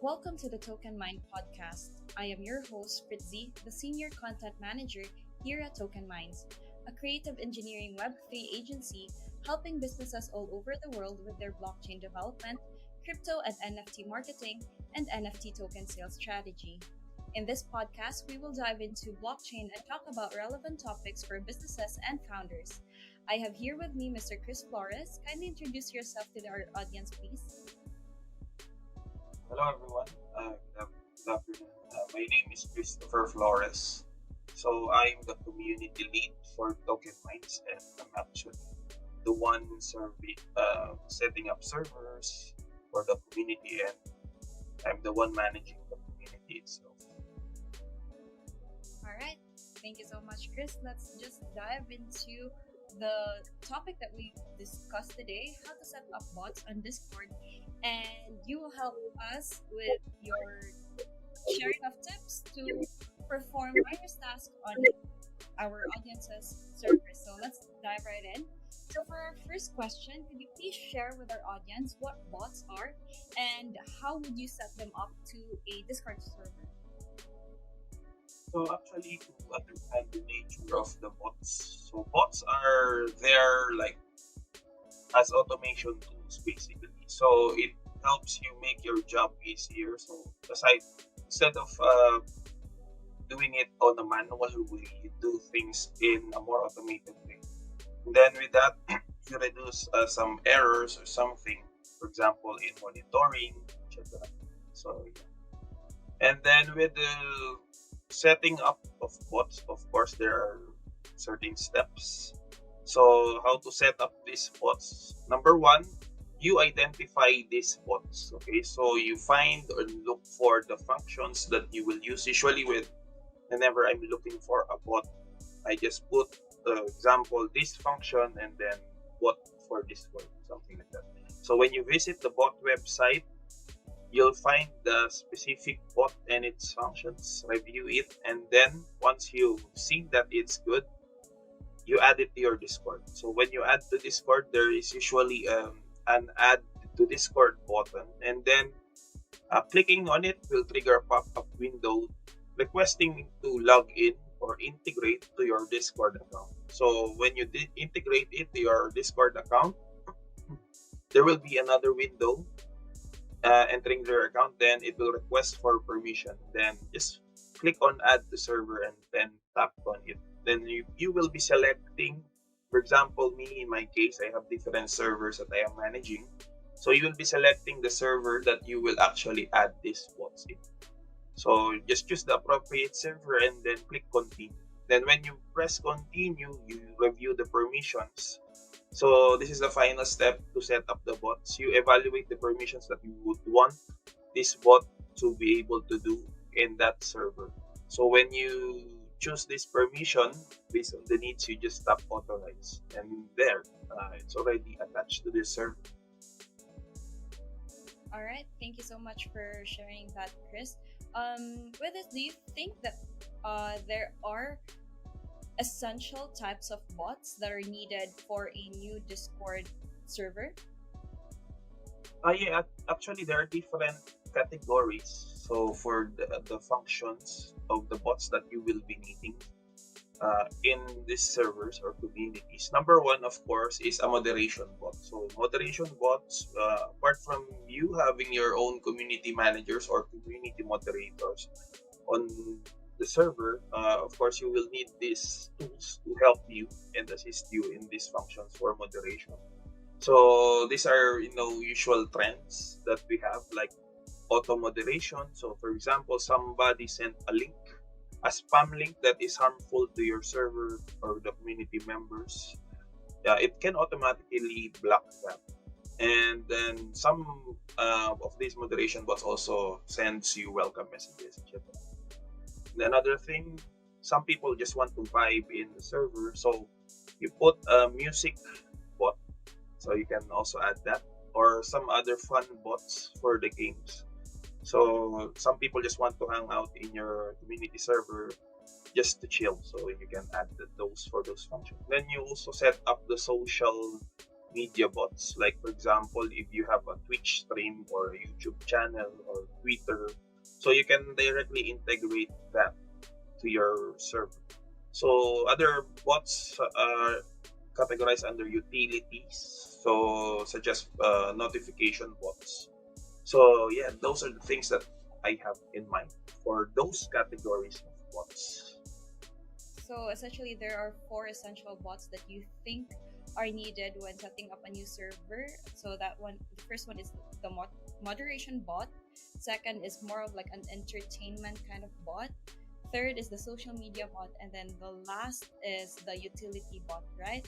Welcome to the TokenMinds podcast. I am your host, Fritzy, the Senior Content Manager here at TokenMinds, a creative engineering Web3 agency helping businesses all over the world with their blockchain development, crypto and NFT marketing, and NFT token sales strategy. In this podcast, we will dive into blockchain and talk about relevant topics for businesses and founders. I have here with me Mr. Chris Flores. Kindly introduce yourself to our audience, please. Hello, everyone. Good afternoon. My name is Christopher Flores. So I'm the community lead for TokenMinds, and I'm actually the one setting up servers for the community, and I'm the one managing the community itself. All right. Thank you so much, Chris. Let's just dive into the topic that we discussed today, how to set up bots on Discord. And you will help us with your sharing of tips to perform various tasks on our audience's servers. So let's dive right in. So for our first question, could you please share with our audience what bots are and how would you set them up to a Discord server? So actually, to understand the nature of the bots, so bots are there like as automation tools basically. So it helps you make your job easier. So instead of doing it on a manual way, you do things in a more automated way. And then with that, you reduce some errors or something, for example, in monitoring, etc. So yeah. And then with the setting up of bots, of course, there are certain steps. So how to set up these bots? Number one, you identify these bots. Okay, so you find or look for the functions that you will use. Usually, whenever I'm looking for a bot, I just put the example this function and then bot for this one, something like that. So when you visit the bot website, you'll find the specific bot and its functions, review it, and then once you've seen that it's good, you add it to your Discord. So when you add to Discord, there is usually an add to Discord button, and then clicking on it will trigger a pop-up window requesting to log in or integrate to your Discord account. So when you integrate it to your Discord account, there will be another window entering their account. Then it will request for permission. Then just click on add to server and then tap on it. Then you will be selecting, for example, me in my case, I have different servers that I am managing. So you will be selecting the server that you will actually add these bots in. So just choose the appropriate server and then click continue. Then when you press continue, you review the permissions. So this is the final step to set up the bots. You evaluate the permissions that you would want this bot to be able to do in that server. So when you choose this permission based on the needs, you just tap authorize, and there it's already attached to this server. All right. Thank you so much for sharing that, Chris. With this, do you think that there are essential types of bots that are needed for a new Discord server? Yeah, actually there are different categories. So for the functions of the bots that you will be needing in these servers or communities, number one, of course, is a moderation bot. So moderation bots, apart from you having your own community managers or community moderators on the server, of course, you will need these tools to help you and assist you in these functions for moderation. So these are usual trends that we have, like auto moderation. So for example, somebody sent a link, a spam link that is harmful to your server or the community members. It can automatically block that. And then some of these moderation bots also sends you welcome messages, etc. Another thing, some people just want to vibe in the server, so you put a music bot, so you can also add that, or some other fun bots for the games. So some people just want to hang out in your community server just to chill, so you can add those for those functions. Then you also set up the social media bots. Like for example, if you have a Twitch stream or a YouTube channel or Twitter, so you can directly integrate that to your server. So other bots are categorized under utilities, so such as notification bots. So yeah, those are the things that I have in mind for those categories of bots. So essentially, there are four essential bots that you think are needed when setting up a new server. So that one, the first one is the moderation bot. Second is more of like an entertainment kind of bot. Third is the social media bot, and then the last is the utility bot, right?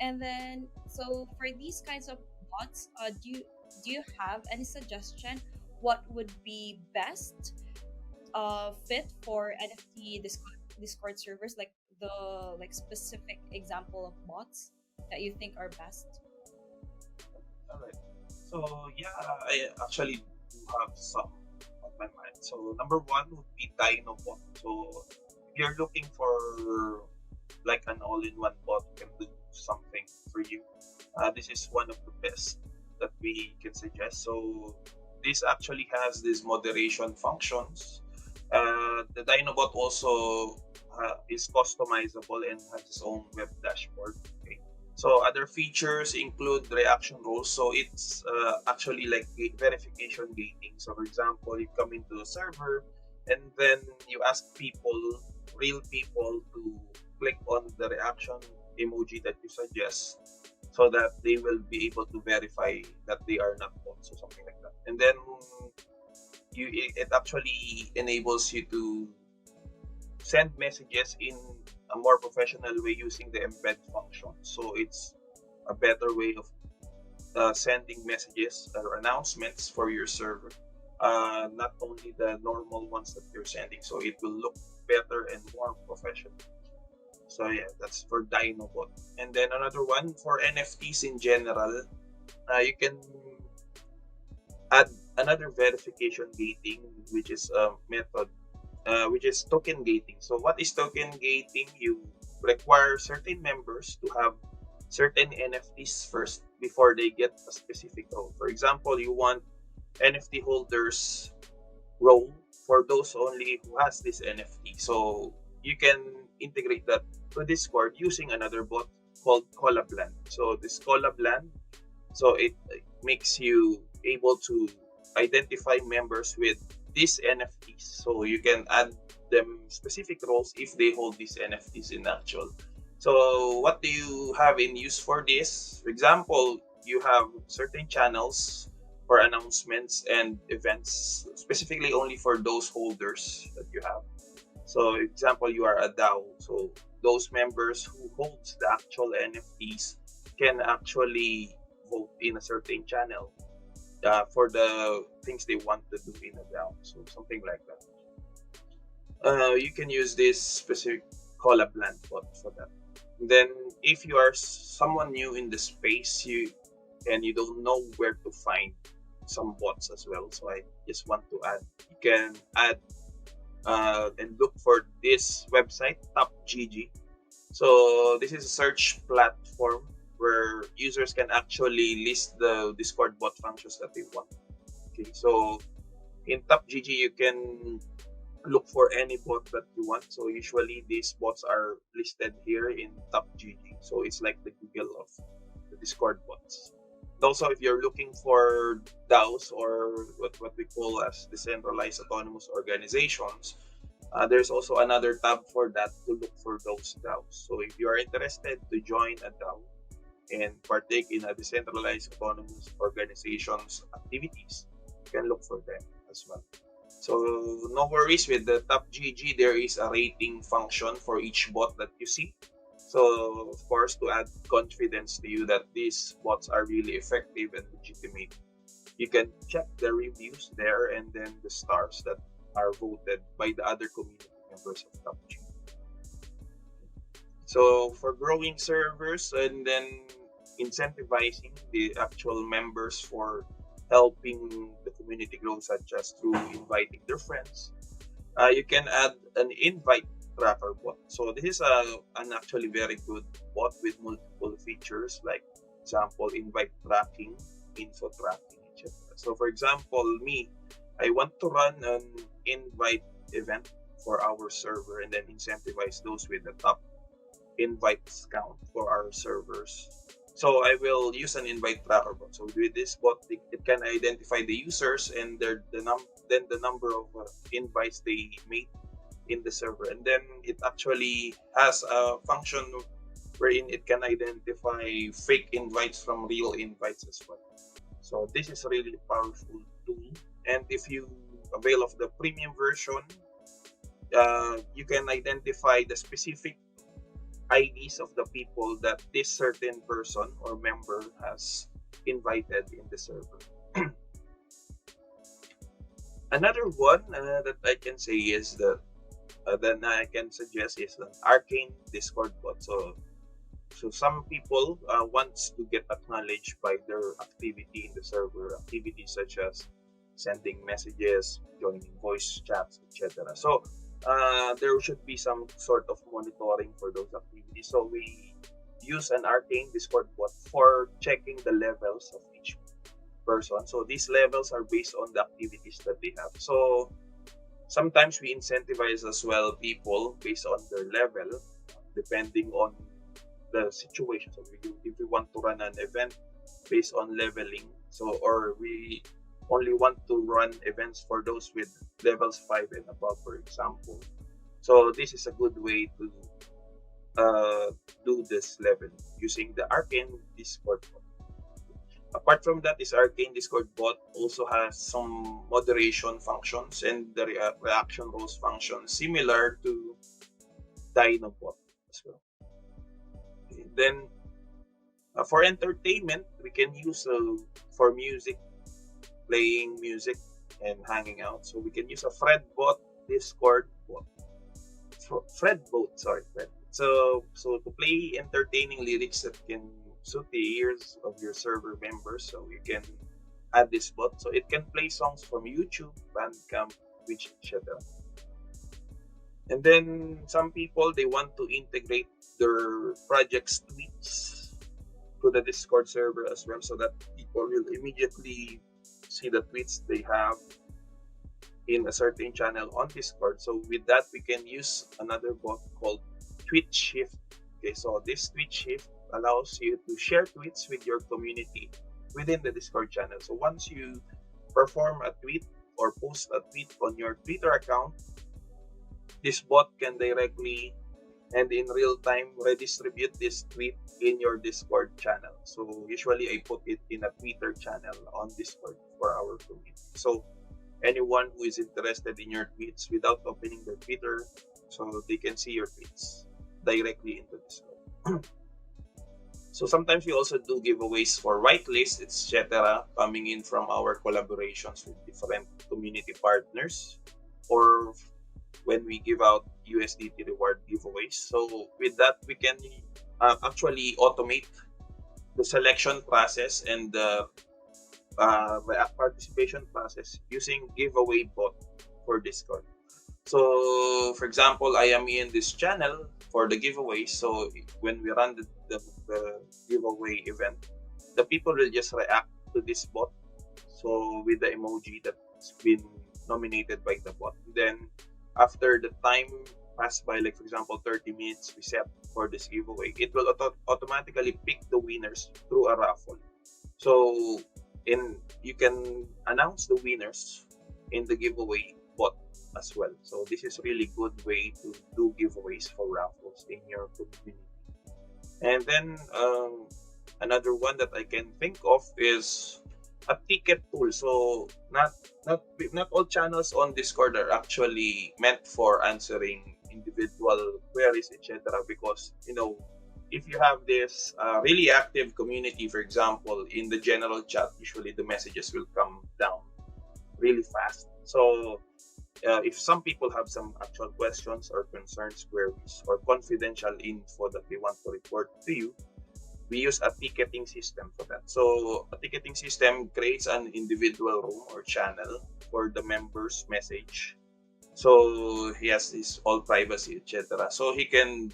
And then, so for these kinds of bots, do you have any suggestion? What would be best fit for NFT Discord servers, like the like specific example of bots that you think are best? All right. So yeah, I actually do have some on my mind. So number one would be Dynobot. So if you're looking for like an all-in-one bot who can do something for you, this is one of the best that we can suggest. So this actually has these moderation functions. The Dynobot also is customizable and has its own web dashboard. Okay. So other features include reaction rules. So it's actually like verification gating. So for example, you come into a server and then you ask people, real people, to click on the reaction emoji that you suggest so that they will be able to verify that they are not bots or something like that. And then it actually enables you to send messages in a more professional way using the embed function. So it's a better way of sending messages or announcements for your server. Not only the normal ones that you're sending, so it will look better and more professional. So yeah, that's for Dynobot. And then another one for NFTs in general, you can add another verification gating, which is a method, which is token gating. So what is token gating? You require certain members to have certain NFTs first before they get a specific role. For example, you want NFT holders role for those only who has this NFT. So you can integrate that to Discord using another bot called Collabland. So this Collabland, so it makes you able to identify members with these NFTs. So you can add them specific roles if they hold these NFTs in actual. So what do you have in use for this? For example, you have certain channels for announcements and events specifically only for those holders that you have. So example, you are a DAO. So those members who holds the actual NFTs can actually vote in a certain channel for the things they want to do in a DAO. So something like that. You can use this specific collab land bot for that. Then, if you are someone new in the space, you don't know where to find some bots as well. So I just want to add. You can add and look for this website, TopGG. So this is a search platform where users can actually list the Discord bot functions that they want. Okay, so in TopGG you can look for any bot that you want. So usually these bots are listed here in TopGG. So it's like the Google of the Discord bots. And also, if you're looking for DAOs or what we call as decentralized autonomous organizations, there's also another tab for that to look for those DAOs. So if you are interested to join a DAO and partake in a decentralized autonomous organizations activities, you can look for them as well. So no worries with the TopGG, there is a rating function for each bot that you see. So of course, to add confidence to you that these bots are really effective and legitimate, you can check the reviews there and then the stars that are voted by the other community members of TopG. So for growing servers and then incentivizing the actual members for helping the community grow, such as through inviting their friends, you can add an invite tracker bot. So this is an actually very good bot with multiple features like example, invite tracking, info tracking, etc. So for example, me, I want to run an invite event for our server and then incentivize those with the top invites count for our servers. So I will use an invite tracker bot. So with this bot, it can identify the users and then the number of invites they made in the server, and then it actually has a function wherein it can identify fake invites from real invites as well. So this is a really powerful tool, and if you avail of the premium version, you can identify the specific IDs of the people that this certain person or member has invited in the server. Another one that I can say is that then I can suggest is an arcane Discord bot. So some people wants to get acknowledged by their activity in the server, activities such as sending messages, joining voice chats, etc. So there should be some sort of monitoring for those activities. So we use an arcane Discord bot for checking the levels of each person. So these levels are based on the activities that they have. So sometimes we incentivize as well people based on their level, depending on the situation. So if we want to run an event based on leveling, or we only want to run events for those with levels 5 and above, for example. So this is a good way to do this level using the Arcane Discord bot. Apart from that, this Arcane Discord bot also has some moderation functions and the reaction rules function similar to Dinobot as well. Then for entertainment, we can use for music, playing music and hanging out. So we can use a Fredbot Discord bot. Fredbot. So to play entertaining lyrics that can suit the ears of your server members, so you can add this bot. So it can play songs from YouTube, Bandcamp, Twitch, etc. And then some people, they want to integrate their project's tweets to the Discord server as well, so that people will immediately see the tweets they have in a certain channel on Discord. So with that, we can use another bot called Tweet Shift. Okay, so this Tweet Shift allows you to share tweets with your community within the Discord channel. So once you perform a tweet or post a tweet on your Twitter account, this bot can directly and in real time redistribute this tweet in your Discord channel. So usually I put it in a Twitter channel on Discord for our community. So anyone who is interested in your tweets without opening their Twitter, so they can see your tweets directly into Discord. So sometimes we also do giveaways for whitelists, etc., coming in from our collaborations with different community partners, or when we give out USDT reward giveaways. So with that, we can actually automate the selection process and the participation process using giveaway bot for Discord. So for example, I am in this channel for the giveaway. So when we run the giveaway event, the people will just react to this bot. So with the emoji that's been nominated by the bot. Then after the time passed by, like for example 30 minutes we set for this giveaway, it will automatically pick the winners through a raffle. So you can announce the winners in the giveaway bot as well. So this is really good way to do giveaways for raffles in your community. And then another one that I can think of is a ticket tool. So not all channels on Discord are actually meant for answering individual queries, etc. Because if you have this really active community, for example, in the general chat, usually the messages will come down really fast. So if some people have some actual questions or concerns, queries, or confidential info that they want to report to you, we use a ticketing system for that. So a ticketing system creates an individual room or channel for the member's message. So he has his all privacy, etc. So he can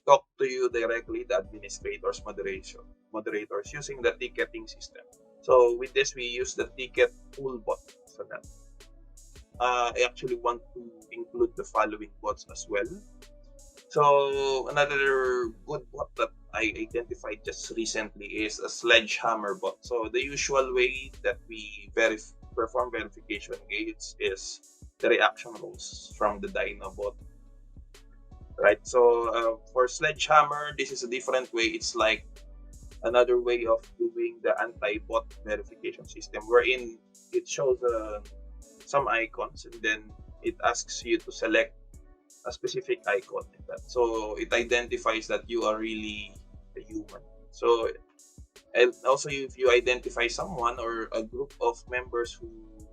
talk to you directly, the administrator's moderation. moderators using the ticketing system. So with this, we use the ticket pool bot. So that I actually want to include the following bots as well. So another good bot that I identified just recently is a sledgehammer bot. So the usual way that we perform verification gates is the reaction rules from the Dyna bot, right? So for sledgehammer, this is a different way. It's like another way of doing the anti-bot verification system, wherein it shows some icons and then it asks you to select a specific icon in that. So it identifies that you are really a human. So and also if you identify someone or a group of members who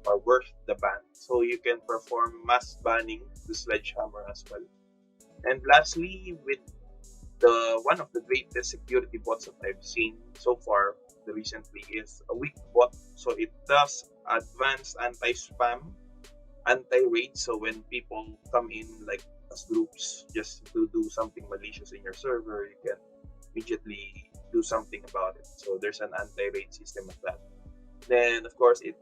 are worth the ban, so you can perform mass banning the sledgehammer as well. And lastly, with the one of the greatest security bots that I've seen so far recently is a weak bot. So it does advanced anti-spam, anti-raid. So when people come in like as groups just to do something malicious in your server, you can immediately do something about it. So there's an anti-raid system of that. Then of course it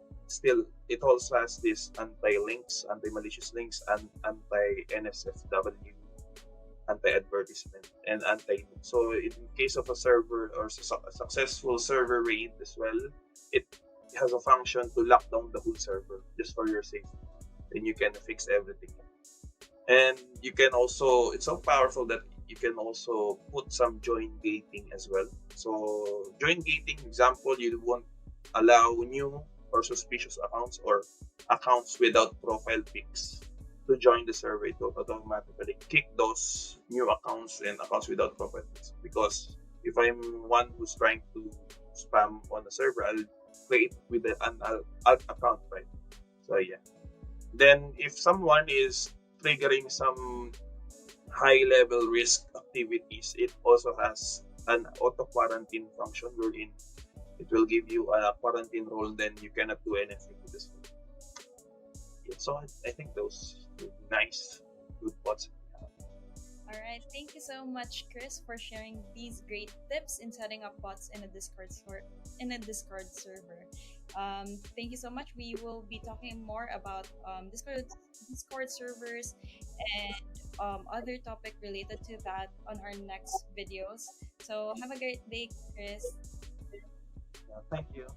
also has this anti-links, anti-malicious links, and anti-NSFW, anti-advertisement, and anti. So in case of a server or a successful server raid as well, it has a function to lock down the whole server just for your safety. Then you can fix everything. And you can also, it's so powerful that you can also put some join gating as well. So join gating, example, you won't allow new or suspicious accounts or accounts without profile pics to join the server. It will automatically kick those new accounts and accounts without profile pics. Because if I'm one who's trying to spam on the server, I'll create with an alt account, right? So yeah. Then if someone is triggering some high level risk activities, it also has an auto quarantine function wherein it will give you a quarantine role, then you cannot do anything with this. Yeah, so I think those would be nice, good bots. All right. Thank you so much, Chris, for sharing these great tips in setting up bots in a Discord server. Thank you so much. We will be talking more about Discord servers and other topic related to that on our next videos. So have a great day, Chris. Yeah, thank you.